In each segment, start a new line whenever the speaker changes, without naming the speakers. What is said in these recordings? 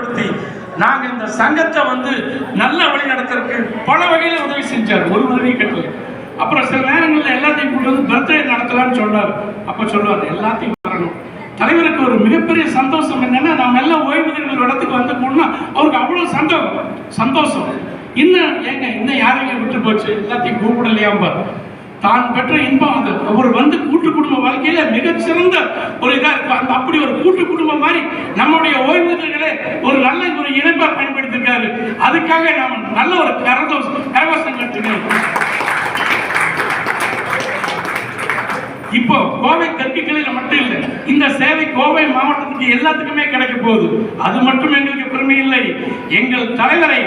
ஏற்படுத்தி நாங்கள் இந்த சங்கத்தை நல்ல வழி நடத்துறதுக்கு பல வகையில் உதவி செஞ்சார். ஒரு உதவி கட்டல. அப்புறம் சில நேரங்களில் எல்லாத்தையும் கொண்டு பர்த்டே நடத்தலாம்னு சொன்னார். அப்ப சொல்லுவார் எல்லாத்தையும் வரணும். தலைவருக்கு ஒரு மிகப்பெரிய சந்தோஷம் என்னன்னா, நாம் எல்லாம் ஓய்வூதியர்கள் இடத்துக்கு போனா அவருக்கு அவ்வளவு சந்தோஷம். இன்னும் ஏங்க இன்னும் யாரையும் விட்டு போச்சு, எல்லாத்தையும் கூப்பிடலையாம்பா. தான் பெற்ற இன்பம் அது. அவர் கூட்டு குடும்ப வாழ்க்கையில மிகச்சிறந்த ஒரு இதா இருக்கும். அப்படி ஒரு கூட்டு குடும்பம் மாதிரி நம்முடைய ஓய்வூதியர்களே ஒரு நல்ல ஒரு இணைப்பா பயன்படுத்திருக்காரு. அதுக்காக நாம் நல்ல ஒரு கரகோஷம் கட்டுகிறோம். இப்போ கோவை தெற்கு கிளையில மட்டும் இல்லை, இந்த சேவை கோவை மாவட்டத்துக்கு எல்லாத்துக்குமே கிடைக்க போகுது. அது மட்டும் எங்களுக்கு பெருமை இல்லை, எங்கள் தலைவரை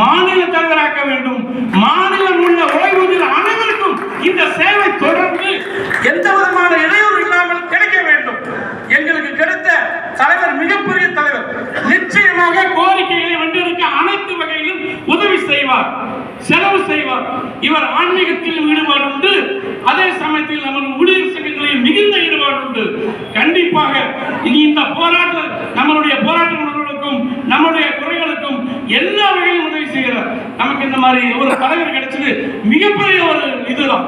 மாநில தலைவராக்க வேண்டும். மாநிலம் உள்ள ஓய்வூதியர் அனைவருக்கும் இந்த சேவை தொடர்ந்து எந்த விதமான இடையூறு இல்லாமல் கிடைக்க வேண்டும். எங்களுக்கு கிடைத்த தலைவர் மிகப்பெரிய தலைவர். நிச்சயமாக கோரிக்கைகளை வென்றெடுக்க அனைத்து வகையிலும் உதவி செய்வார், செலவு செய்வார். இவர் ஆன்மீகத்தில் ஈடுபாடு உண்டு, அதே சமயத்தில் நமது ஊழியர் சங்கங்களில் மிகுந்த ஈடுபாடு உண்டு. கண்டிப்பாக இனி இந்த போராட்டம் நம்மளுடைய போராட்ட உணர்வுகளுக்கும் நம்முடைய குறைகளுக்கும் எல்லா வகையிலும் உதவி செய்கிறார். நமக்கு இந்த மாதிரி ஒரு தலைவர் கிடைச்சது மிகப்பெரிய ஒரு இதுதான்.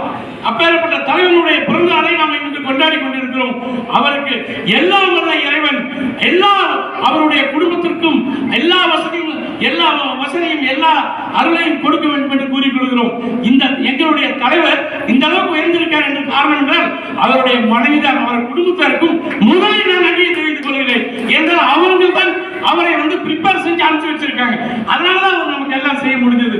அப்பேற்பட்ட தலைவனுடைய பிறந்த நாளை நாம் இன்று கொண்டாடி கொண்டிருக்கிறோம். அவருக்கு எல்லாம் வல்ல இறைவன் அவருடைய குடும்பத்திற்கும் எல்லா வசதியும் எல்லா அருளையும் கொடுக்க வேண்டும் என்று கூறிக்கொள்கிறோம். இந்த எங்களுடைய தலைவர் இந்த அளவுக்கு உயர்ந்திருக்கார் என்று காரணம் என்றால் அவருடைய மனைவிதான், அவர் குடும்பத்தாருக்கும் முதலில் நான் நன்றியை தெரிவித்துக் கொள்கிறேன். என்றால் அவர்கள் தான் அவரை ப்ரிப்பேர் செஞ்சு அனுப்பிச்சு வச்சிருக்காங்க. அதனாலதான் நமக்கு எல்லாம் செய்ய முடிஞ்சது.